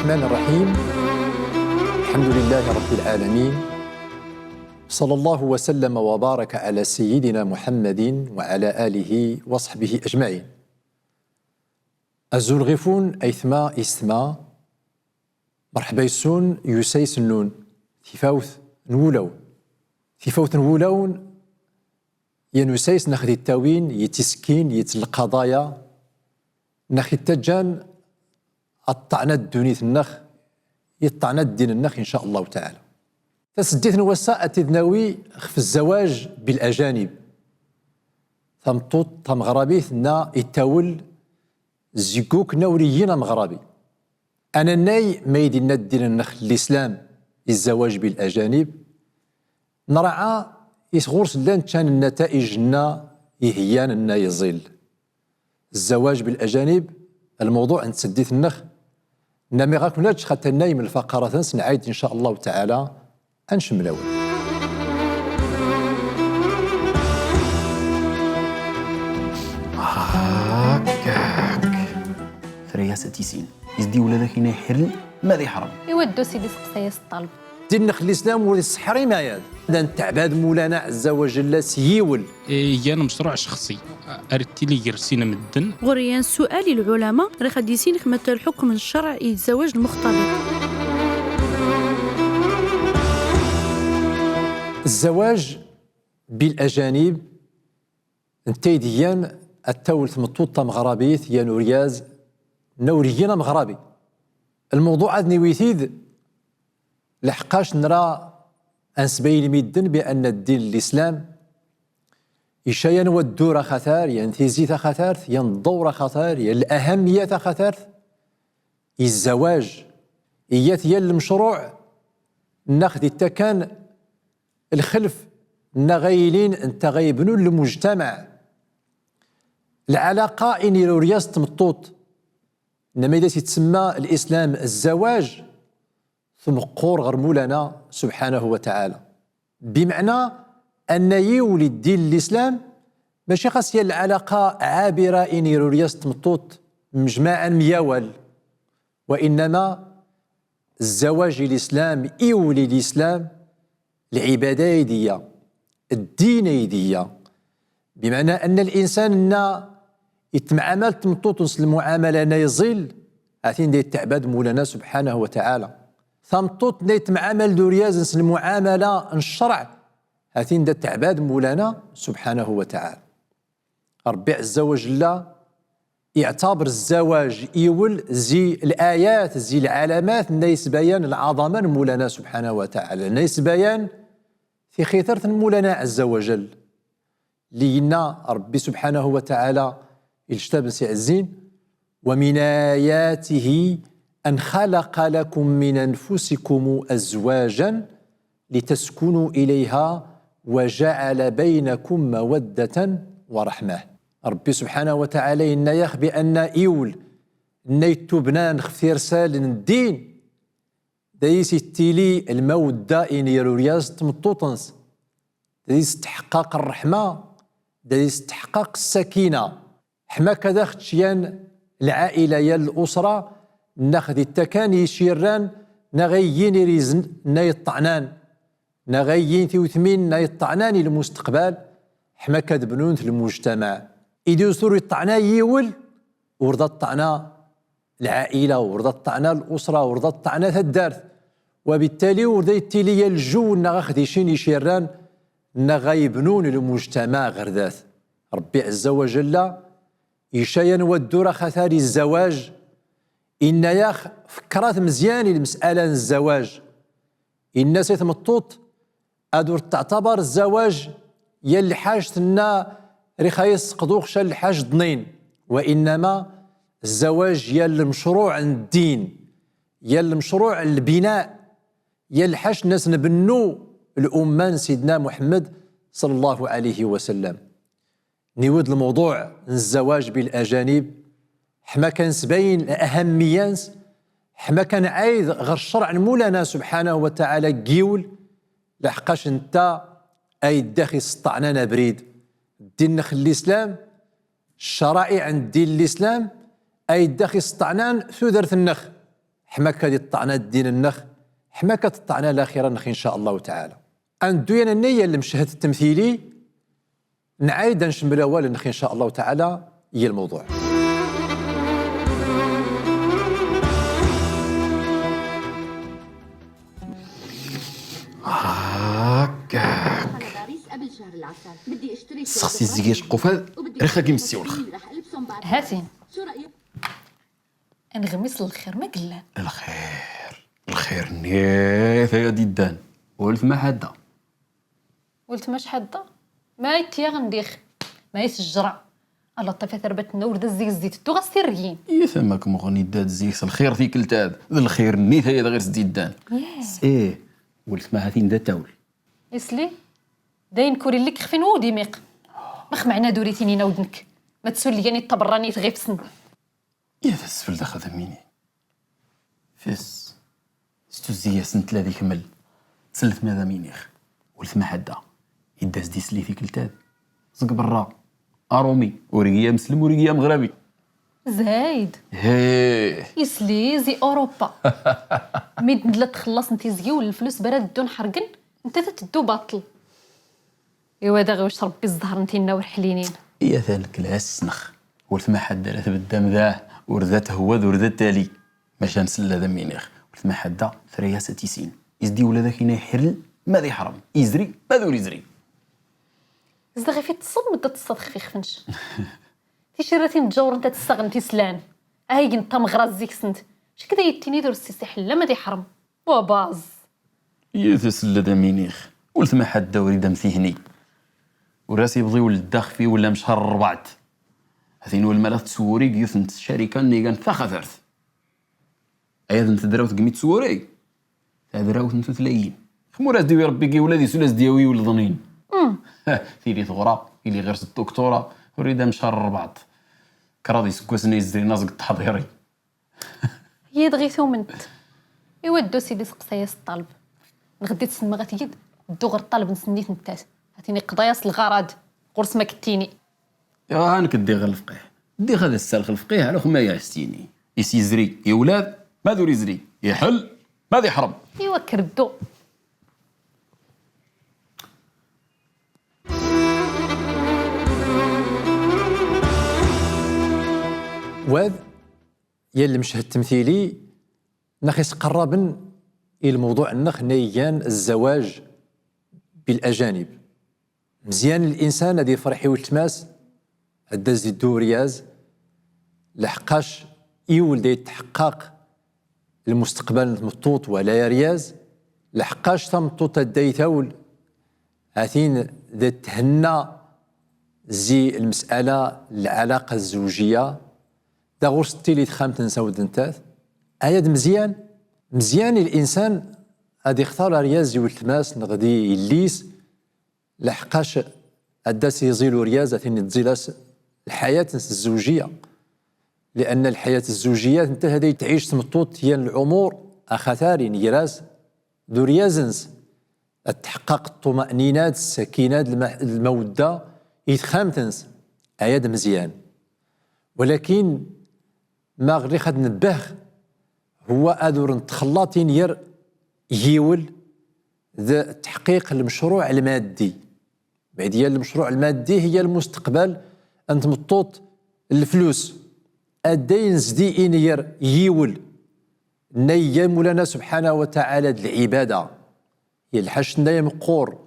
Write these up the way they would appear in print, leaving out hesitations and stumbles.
الرحمن الرحيم. الحمد لله رب العالمين، صلى الله وسلم وبارك على سيدنا محمد وعلى آله وصحبه أجمعين. الزلغفون أيثما إستما مرحبا يسون يسيس النون تفاوث نولون ينسيس ناخذ التاوين يتسكين القضايا ناخذ التجان الطعنة الدنيا النخ يطعنا الدين النخ إن شاء الله تعالى. تسديت نوساء تذناوي في الزواج بالأجانب ثمطوط مغربي ثنا يتاول زيكوك نوريين مغربي. أنا ناي ما يدينا الدين النخ الإسلام الزواج بالأجانب نرعى يسغورس لان كان النتائج نا يهيان نا يزيل الزواج بالأجانب. الموضوع نتسديت النخ نامي غاك مناج خاطر نايم الفقرة ثنس نعيد إن شاء الله تعالى أنشملاوي. هاكاك فرياسة تيسين يزدي ولا لك هنا يحرل ماذا يحرم يودو سيدي سقسيس الطلب دين النخ الإسلام ولي السحري ما ياد لأن تعباد مولانا عز وجل سيول أنا مشروع شخصي أردت لي يرسينا مدن غريان سؤال العلماء راه ديسين خمة الحكم الشرعي الزواج المختلط. الزواج بالأجانب انتيديان التول ثمطوطة مغربيث يا نورياز نوريين مغربي. الموضوع عاد نويثيد لحقاش نرى أنسبيل ميدن بأن الدين الإسلام يشاين والدورة خثار ينتيزي خثار ينضور خثار الأهمية خثار الزواج إيات المشروع ناخذ التكان الخلف نغيلين انت غيبنوا المجتمع العلاقة إني رياض تمطوط إنما إذا تسمى الإسلام الزواج ثم قور غير مولانا سبحانه وتعالى بمعنى أن يولي الدين الإسلام ماشي خاص هي العلاقة عابرة إني رياض تمطوط مجمعا مياول، وإنما الزواج الإسلام يولي الإسلام العبادة يدية الدين يدية، بمعنى أن الإنسان يتمعامل تمطوط المعاملة يزيل أثين دي التعباد مولانا سبحانه وتعالى ثمطوط يتمعامل دورياز المعاملة الشرع أثين دي التعباد مولانا سبحانه وتعالى. ربي عز وجل يعتبر الزواج يول زي الآيات زي العلامات نيس بيان العظمة مولانا سبحانه وتعالى نيس بيان في خيثرة مولانا عز وجل لينا ربي سبحانه وتعالى الكتاب سيعزين ومن آياته أن خلق لكم من أنفسكم أزواجا لتسكنوا إليها وجعل بينكم مودة ورحمة. ربي سبحانه وتعالى إن يخبي أن إيول نيتو بنان خفي رسال الدين دايس التيلي المودة إن يرورياز تمطوطنس دايس تحقق الرحمة دايس تحقق السكينة حما كذا ختشيان العائلة يا الأسرة ناخذ التكاني شيران نغيين ريزن نايطعنان نغيين ثوثمين نايطعنان المستقبل حما كذبنون في المجتمع إذا سوري الطعنا يول ورضا الطعنا العائلة ورضا الطعنا الأسرة ورضا الطعنا الدارث، وبالتالي ورضا يتيلي الجو نغاخديشين يشيران نغايبنون المجتمع غير ذات. ربي عز وجل يشاين ودور خثاري الزواج إن ياخ فكرات مزيان المسألة الزواج الناس يتمطوط أدور تعتبر الزواج يلي حاجتنا رخايس قدوخشا الحاج ضنين، وإنما الزواج يلي مشروع الدين يلي مشروع البناء يلي حاج الناس نبنو الأمان سيدنا محمد صلى الله عليه وسلم. نيود الموضوع الزواج بالأجانب حما كان سبين أهمية حما كان عايد غير الشرع مولانا سبحانه وتعالى قيول لحقاش انت أي داخل سطعنانا بريد الدين نخل الإسلام الشرائع عند دين الإسلام أي داخل سطعنان ثودرة النخ حماك هذه الطعنات دين النخ حماك الطعنة الأخيرة نخ إن شاء الله تعالى أندوين النية اللي مشهد التمثيلي نعايد نشمل أول نخ إن شاء الله تعالى هي الموضوع. هكاك سخسي الزكيش قفال ريخا كيمسي والخ هاتي نغمس للخير ما قلان الخير نيت يا ديدان ولف ما حدا قلت ماش حدا ما يتيا غنديخ ما يسجرع الله طفى ثربتنا ورد الزيت تو غسيريين يثمك مغني داد زيكس الخير فيك التاد الخير نيت هي غير ديدان ايه ولف ما هاتين دا تاول يسلي داين كوري لك خفين ودي ميق مخ معنا دوريتيني نودنك ما تسولي يعني الطبراني تغيفسن يا ذا السفل دا خدميني فيس ستو زيا سنت لا ذيك مل تسلت ماذا مينيخ ولف ما حدا يداز دي سلي فيك التاد زق برا ارومي ورقيه مسلم ورقيه مغربي زايد هيه يسلي زي اوروبا ميد لا تخلص انت زيو الفلوس براد دون حرقن انت تدو باطل ايوا دا غير واش ربي الزهر انتينا ورحلينين يا ذلك السنخ ولف ما حدا لا تبدا ذاه وردات هو ورد التالي ماشي نسلا ذا مينيخ ولف ما حدا ثرياسة تيسين يزدي ولا ذاك يحرل ماذا يحرم يزري ماذا يزري زدا غير في تصم بدا تصدق خفنش تيشيراتي نتجور انت تستغن تيسلان هاي انت مغرز سنت اش كذا يتيني دور السي حلا ما يحرم وباز يا تسلا ذا مينيخ ولف ما حدا وريد مثيهني وراسي يبغي ولد داخ فيه ولا مشهر ربعت هذين والمالات تسوري يثنت الشركه نيغان ثاخذرت ايضا انت دراوت قميت تسوري دراوت انتو تلايين خموراس ديوي ربي كي ولادي سولاس دياوي ولدنين ثيري ثغرا اللي غير الدكتوره وريدا مشهر ربعت كراضي سكوسني يزري نازق التحضيري هي دغيثو منت ايوا دو سيدي سقساياس الطالب نغدي تسمى غتيد دو غير الطالب نسنيت نتاس عطيني قضاياس الغرض قرص ما كتيني يا هانك دي غير الفقيه دي هذا السالخ الفقيه على خما يعستيني يزري يا ولاد ما دور يزري يحل ماذا يحرم ايوا كردو وذ يلي مشهد التمثيلي نخيس قرابا الى الموضوع النخ نيان الزواج بالاجانب مزيان الانسان الذي فرحي والتماس الدز الدورياز لحقاش يولد يتحقق المستقبل المطوط ولا يرياز لحقاش تمطوط الديتاول هاتين ذا تهنى زي المسألة العلاقة الزوجية دا غرستي اللي تخامت نساود نتاث اياد مزيان الانسان غادي يختار رياز والتماس نغدي يليس لحقاش الداس يزيلو رياز ثاني تزيلاس الحياة الزوجية لأن الحياة الزوجية انت هذه تعيش تمطوط هي الأمور أخثار نيراس ذو ريازنس التحقق الطمأنينات السكينات المودة يتخامتنس أياد مزيان ولكن ما غير خد نبه هو أدور نتخلطين ير يول ذا تحقيق المشروع المادي بعد هي المشروع المادي هي المستقبل أنت مطوط الفلوس الدين زدي إنير يول نيا مولانا سبحانه وتعالى العبادة يلحشنا يمقور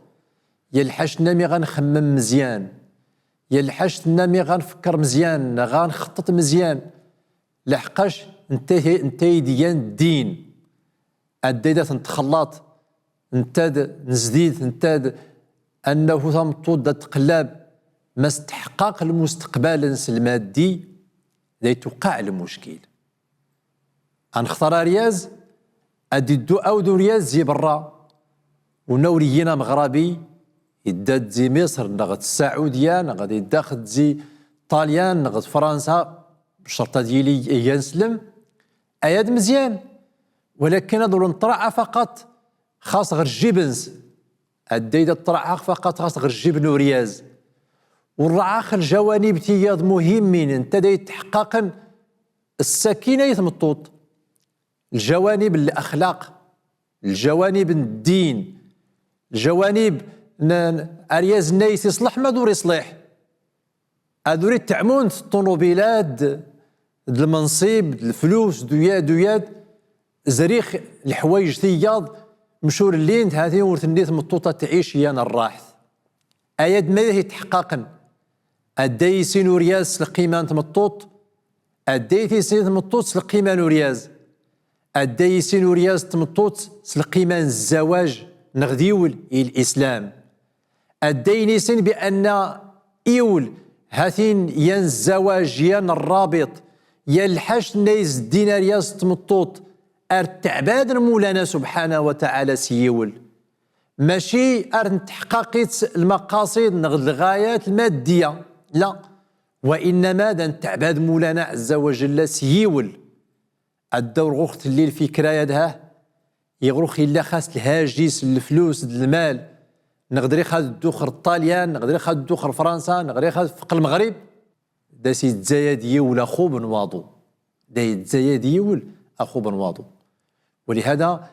يلحشنا مي غنخمم مزيان يلحشنا مي غنفكر مزيان غنخطط مزيان لحقاش انت ديان الدين الديدة تنتخلط انت نزديد انت انه تمطود تقلاب ما استحقاق المستقبل المادي لا توقع المشكل انختار رياز ادي دو او دو رياز زي برا ونورينا مغربي يداد زي مصر نغد السعوديه نغد يداخل زي طاليان نغد فرنسا بالشرطه ديالي ينسلم اياد مزيان ولكن هذو نطرع فقط خاص غير الجبنز الديدة الطرع فقط خاص غير الجبن ورياز والرعاخ الجوانب تياض مهمين انت دا يتحقق السكينة يتمطوط الجوانب الأخلاق، الجوانب الدين، الجوانب أرياز الناس يصلح ما دور يصلح، أدوري تعمون الطوموبيلات المنصب الفلوس دوياد زريخ الحوايج ثياض مشور اللين هذه ورثنيت مطوطة تعيش يانا الراحت أياد ما يتحققن الدايسين نورياز القيمة تمطوط الدايسين تمطوط القيمة نورياز الدايسين نورياز تمطوط القيمة الزواج نغديول الإسلام الداينيسين بأن إيول هاثين ين الزواج ين الرابط ين الحشد نيز الدينارياز تمطوط ارتعباد مولانا سبحانه وتعالى سيول ماشي تحققت المقاصد نغد الغايات المادية لا، وإنما تعباد مولانا عز وجل سيول الدور غوخت الليل في كرايدها يغروخ إلا خاص الهاجيس الفلوس المال نقدر ياخذ الدوخر الطاليان نقدر ياخذ الدوخر فرنسا نقدر ياخذ فوق المغرب دا سي تزايد يول اخو بنواضو دا يتزايد يول اخو بنواضو. ولهذا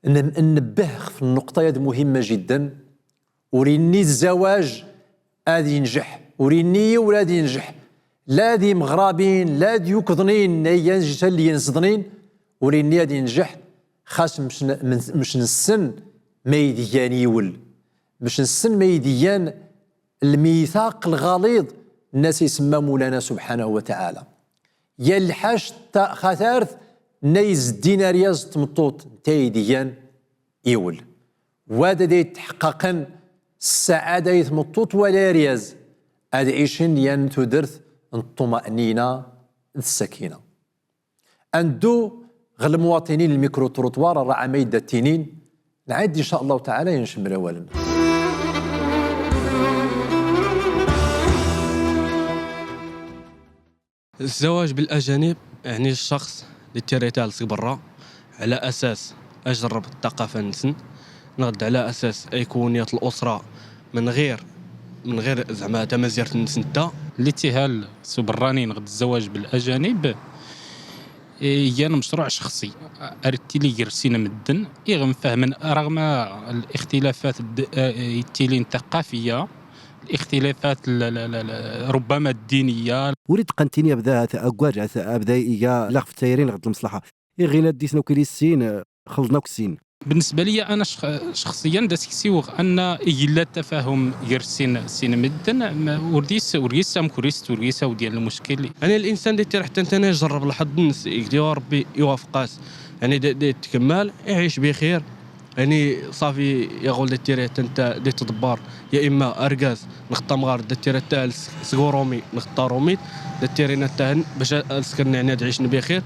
ننبه في النقطة هذه مهمة جدا. وريني الزواج هذا ينجح وريني ولاد ينجح لا دي مغرابين لا دي يكضنين ينجح اللي ينصدنين وريني هذا ينجح خاص مش نسن ما يديان يول مش نسن ما يديان الميثاق الغليظ الناس يسمى مولانا سبحانه وتعالى يلحش خثارث نيز الدينارياز تمطوط تايديان يول وهذا دي تحققا السعادة يتمطوط ولا رياز هذا إيشن ين تدرث الطمأنينة السكينة أندو غير المواطنين الميكرو تروطوار راه عميد التنين نعد إن شاء الله تعالى ينشمر أولا. الزواج بالأجانب يعني الشخص اللي تيريتال برا على أساس أجرب الثقافة نسن نغد على أساس أيكونية الأسرة من غير زعما تمازيرت نسنتا الاتهال سبراني نغد الزواج بالأجانب هي مشروع شخصي أردتي لي يرسينا مدن إغم فهما رغم الاختلافات التيلين الثقافية الاختلافات ربما الدينية وريد قنتيني بدا أقواج أبدا إيجا لغف تايرين غد المصلحة إغينا ديسنو كليسين خلطنا كسين. بالنسبة لي أنا شخصيا داس كسيوغ أن إلا التفاهم يرسين سين مدن وريسا مكوريست وريسا وديال المشكل يعني الإنسان دي ترح تنتني يجرب الحظ نس يا ربي يوافقاس يعني دي تكمل يعيش بخير يعني صافي يقول دي تنت دي تدبر يا إما أرجاز نختار مغار دي تال سكورومي نختار روميت دي نتاهن باش أسكن يعني عيش بخير.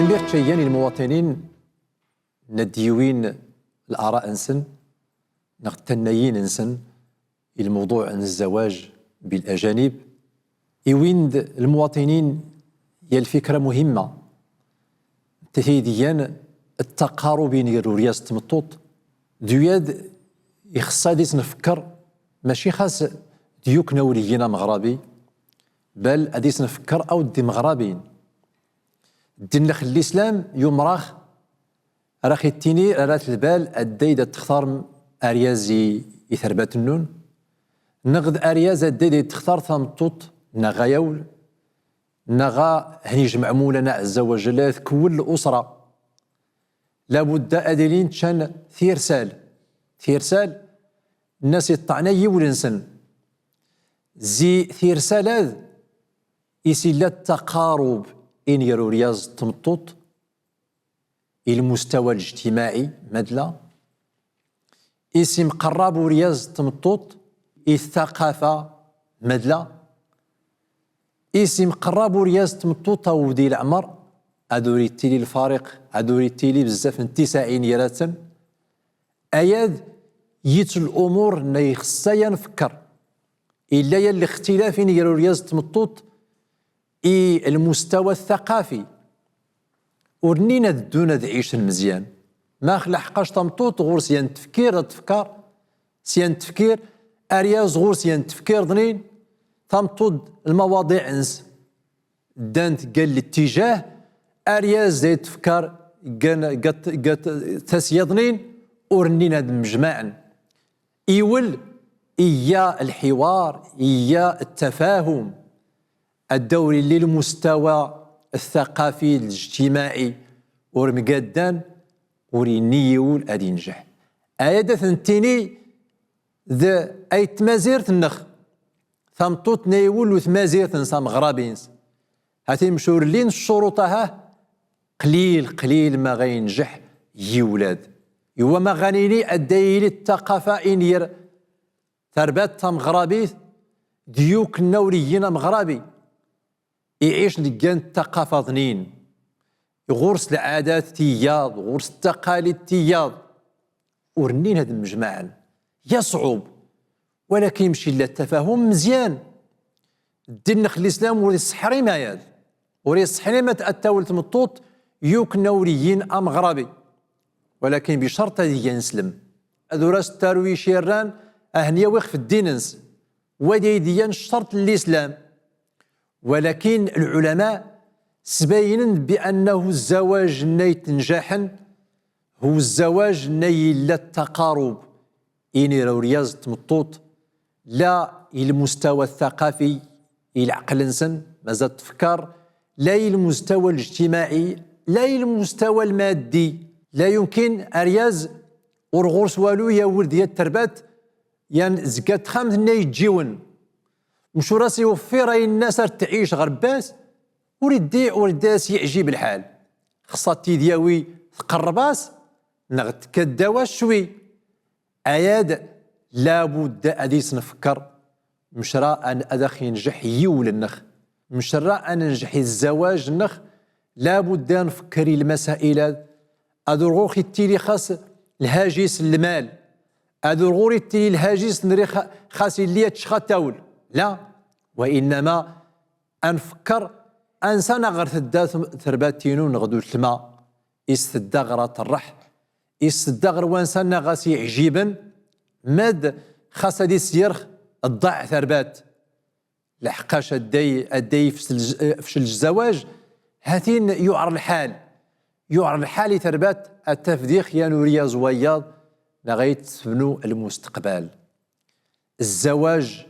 نمير تشياني المواطنين نديوين الآراء نسن نغتنيين نسن الموضوع عن الزواج بالأجانب يويند المواطنين هي الفكرة مهمة تهيديان التقارب بين رياض تمطوط دياد يخصها ديس نفكر ماشي خاص ديوك نوريين مغربي بل أديس نفكر أو دي مغربين الدين نخل الإسلام يوم راخ يتيني رات البال الدايدة تختار أريازي يثربات النون نغد أرياز الدايدة تختار ثمطوط نغا يول نغا هنيجمع مولانا عز وجل كل الأسرة لابد أدلين تشان ثيرسال الناس يطعنا يولنسن زي ثيرسال هذا يسيلا التقارب إن يرو رياض تمطوط المستوى الاجتماعي مدلا اسم قراب رياض تمطوط الثقافة مدلا اسم قراب رياض تمطوط ودي العمر أدوري التيلي الفارق أدوري التيلي بزاف من 90 يراتا أياد يت الأمور نيخصا ينفكر إلا يلي اختلاف يرو رياض تمطوط المستوى الثقافي ورنينا دونا دعيش المزيان ما خلحقاش تمطوط غور سيان تفكير سيان تفكير أرياز غور سيان تفكير ضنين تمطوط المواضيع انس دانت قال الاتجاه ارياز زي تفكر قات تسيضنين ورنين هاد مجمعا ايول إيا الحوار إيا التفاهم الدوري للمستوى الثقافي الاجتماعي ورمقادان ورينيول أدي ينجح أيادا ثنتيني ذا أي تمازيرت النخ ثمطوط نيول وثمازيرت نسام غرابينس هاتي مشورلين الشروطها قليل ما غينجح يولاد يوا ما غانيني الدايلي الثقافة إنير ثربات مغربي ديوك النوريين مغربي يعيش لقان الثقافة ظنين يغرس العادات تياض غرس التقاليد تياض ورنين هذا المجمع يصعب ولكن يمشي للتفاهم مزيان الدين نخلي الاسلام وري الصحري ما ياد وري الصحري ما تأتاول تمطوط يوك نوريين مغربي ولكن بشرط هذه نسلم هذو راس التاروي شيران أهنية ويخف الديننس ودي ديان شرط الإسلام ولكن العلماء سباينن بأنه الزواج ناي تنجاحا هو الزواج ناي لا التقارب إني رو رياض تمطوط لا المستوى الثقافي العقل انسان مازال تفكر لا المستوى الاجتماعي لا المستوى المادي لا يمكن أرياز ورغورس والو يا ولد يا التربات يعني زكات خامس ناي تجيون مشو راسي يوفر الناس تعيش غرباس وريداس يعجب الحال خاصة تيدياوي تقرباس نغت كداوا شوي اياد لابد اديس نفكر مشرا ان ادخ ينجح يول النخ مشرا ان ننجح الزواج النخ لابد نفكر المسائل ادرغوخي التيلي خاص الهاجس المال أدرغوري التيلي الهاجس نري خاص اللي تشخاتاول لا وإنما أنفكر أنسانا غير ثرباتينو نغدو الماء استدغرة الرح استدغر وانسانا غاسي عجيبا ماد خاص دي سيرخ الضع ثربات لحقاش الدي فشل الزواج هاتين يعر الحال ثربات التفديخ يا نوريا زوياض لغاية تبنو المستقبل الزواج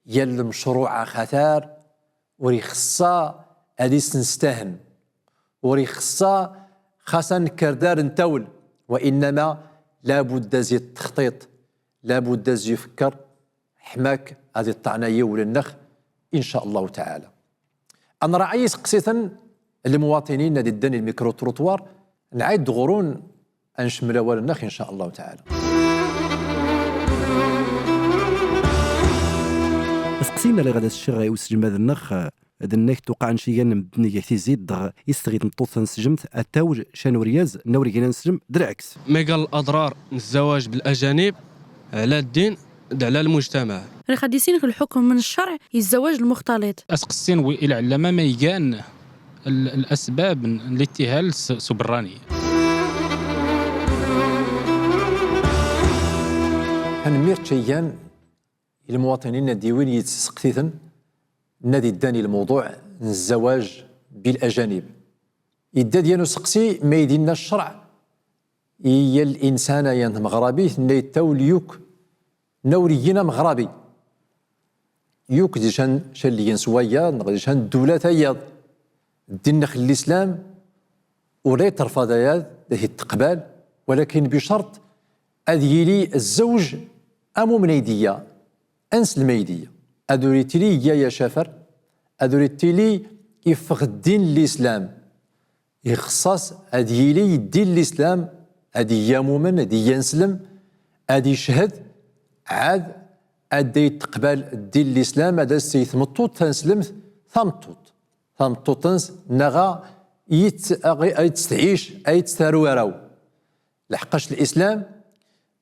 يل مشروع خثار وريخصا أديس نستهن وريخصا خاصا كردار نتول وإنما لابد زي التخطيط لابد زي يفكر حماك هذه الطعناية وللنخ إن شاء الله تعالى. أنا رعيس قصيتا المواطنين هذه الدني الميكرو تروتوار نعيد غرون أنشمل أول النخ إن شاء الله تعالى. سقسينا لغدا الشغا يوسجم هذا النخ هذا النخ توقع نشيا مدني يحتزيد يستغيث نطوط نسجمت التوج شانورياز نوري كنا نسجم درعكس ميغا الأضرار الزواج بالأجانب على الدين على المجتمع رخديسين في الحكم من الشرع الزواج المختلط أسقسين وإلى علما ما يجان الأسباب الاتهال سبراني هنمير شيئا المواطنين الديوين يتسقثيثن نادي الداني الموضوع الزواج بالأجانب إدا ديالو سقسي ما يدينا الشرع هي الإنسان ين مغربي نيتاول يوك نورينا مغربي يوك دي شان اللي ينسويا نغدي شان الدولة تايض الدين نخل الإسلام ولا ترفض ياد له التقبال ولكن بشرط أذيلي الزوج أمو منيدية أنس الميدية أدوريتيلي يا شافر أدوريتيلي يفق الدين الإسلام يخصص أديلي الدين الإسلام أدي يامومن أدي ينسلم أدي يشهد عاد أدي تقبل الدين الإسلام أدي سيثمطوط تنسلم ثمطوط تنس نغا يتستعيش أي تستارو راو لحقاش الإسلام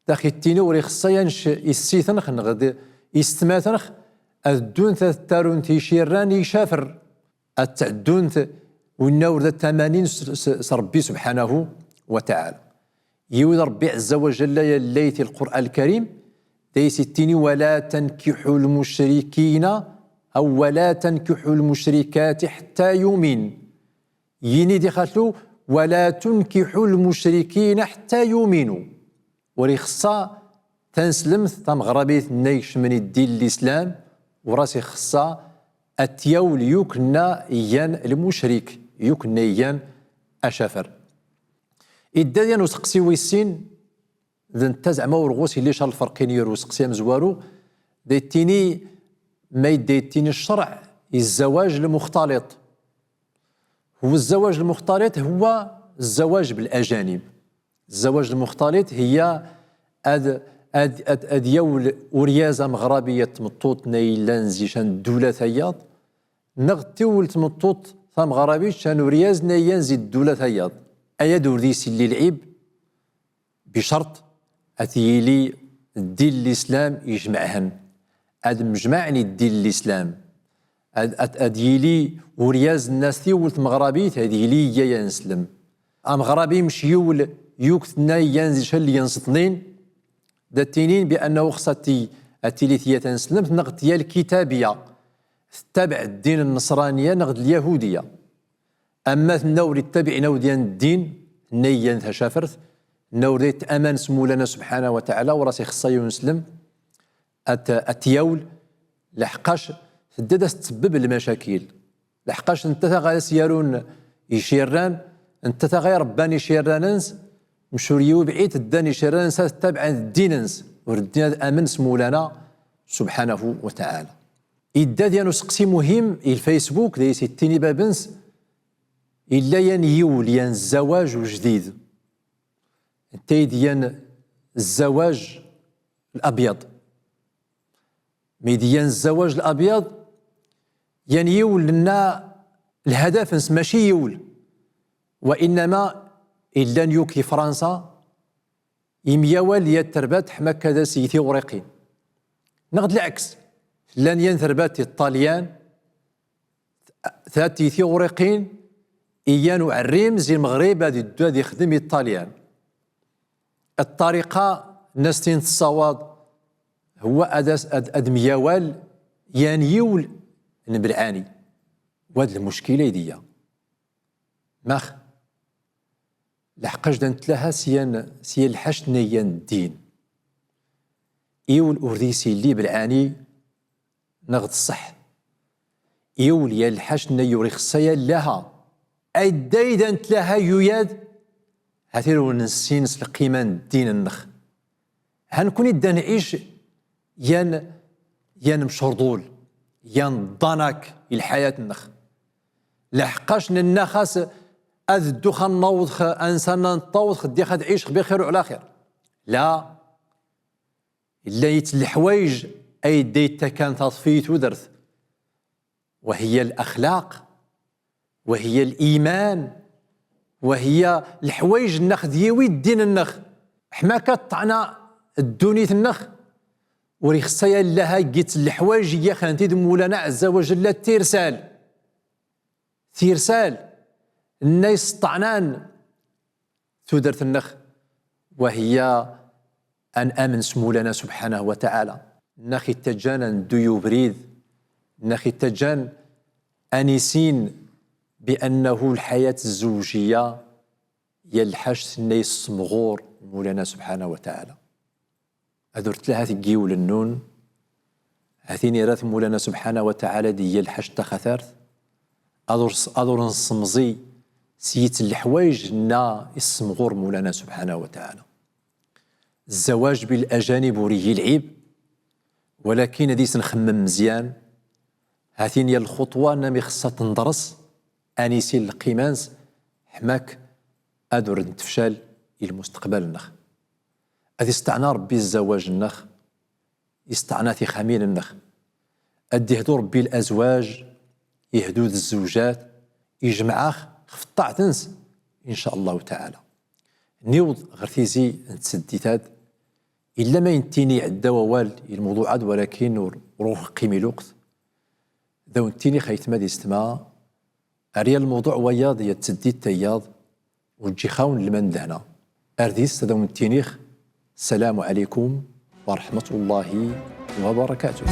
داخل التيني وري خصيانش يسيثنخ نغدي يستماثنخ الدون تارون تيشيران يشافر التعدون والنور ذا 80 ربي سبحانه وتعالى يود ربي عز وجل يليت القرآن الكريم دايس التيني ولا تنكحوا المشركين أو ولا تنكحوا المشركات حتى يؤمن يني دي خاتلو ولا تنكحوا المشركين حتى يؤمنوا وريخصا تنسلمت تمغربيت نيش من الدين الإسلام وراسي خصا أتيول يكنا إيان المشرك يكنا إيان أشافر إداديا نسقسي ويسين ذا انت زعما ورغوس اللي شال الفرقين يرو سقسي مزوارو ديتيني ما يديتيني الشرع الزواج المختلط هو الزواج المختلط هو الزواج بالأجانب الزواج المختلط هي أد يول وريازة مغربية تمطوط نيلان زيشان دولة ثياض نغتول تمطوط ثم غربي شان ورياز نيلان زي الدولة ثياض أيا دور ديس اللي العيب بشرط أتيلي الدين الإسلام يجمعهن أد مجمعني الدين الإسلام أديلي ورياز الناس تيولت مغربيت هديلي يا ينسلم مغربي مش يول يوكتنا ينزل شل ينسطنين داتينين بأنه خصتي التيليثية تنسلم نغد يا الكتابية تتبع الدين النصرانية نغد اليهودية أما النور يتبع نوديان الدين نيا تشافرت نور أمان سمولنا سبحانه وتعالى وراسي خصا ينسلم أتيول لحقاش تدد تسبب المشاكل لحقاش انت غير سيارون يشيران انت غير رباني شيراننس مشوريو بعيد الداني شيراننس تتبع الديننس وردنا امن سمولانا سبحانه وتعالى إدا ديالو سقسي مهم الفيسبوك دايس التيني بابنس إلا ينيول ين الزواج الجديد انت ديان الزواج الأبيض ميديان الزواج الأبيض يعني يول لنا الهدف ماشي يول وإنما إلا نيوكي فرنسا يمياول يتربات حما كذا سيتي وريقين نغد العكس لان ينثربات الطاليان ثاتي ثيوريقين إيانو عريم زي المغرب هذه يخدم الطاليان الطريقة ناستين الصواد هو أدمياوال يانيول نبرعاني وهاد المشكلة ديا ماخ لحقاش دنتلاها سيان الحشد نيان الدين إيول أورديسي اللي برعاني نغد الصح إيول يا الحشد نيوري خصايا لها أي دايدا نتلاها يوياد هاتيرو نسينس القيمة الدين النخ هنكون إدا نعيش يان مشردول يان ضنك الحياة النخ لحقاش ننخاس أذ الدخان نوضخ أنسان نطوضخ دي خد عيش بخير وعلى خير لا إلا يتلحوايج أي ديتا كان تطفيت ودرث وهي الأخلاق وهي الإيمان وهي الحوايج النخ ديوي الدين النخ حما كطعنا الدونيت النخ وريخصايا لها قيت الحوايج يا خانتي مولانا عز وجل تيرسال الناس طعنان تودرت النخ وهي أن آمن سمولانا سبحانه وتعالى نخي تجان ديو بريد نخي تجان أنيسين بأنه الحياة الزوجية يلحش الناس مغور مولانا سبحانه وتعالى أدرت لها تجيول النون هاتيني راث مولانا سبحانه وتعالى دي يلحش تخثرت أدور نصمزي سيت الحوايج نا اسمغور مولانا سبحانه وتعالى الزواج بالأجانب وريه العيب ولكن هديس نخمم مزيان هاتيني الخطوة نامي خصها تندرس أنيسي القيمانس حماك أدور نتفشل المستقبل النخ أدي استعنا ربي الزواج النخ استعنا في خمين النخ أدي هدو ربي الأزواج يهدود الزوجات يجمعاخ خفطع تنس إن شاء الله تعالى نيوض غرثيزي نتسديتاد إلا ما ينتيني عدا ووال الموضوعات ولكن روح قيمي الوقت ذو نتيني خيت مادي استماع أريا الموضوع وياض يتسديد تياض وجي خاون لمن دهنا أرديس ذو نتينيخ السلام عليكم ورحمة الله وبركاته.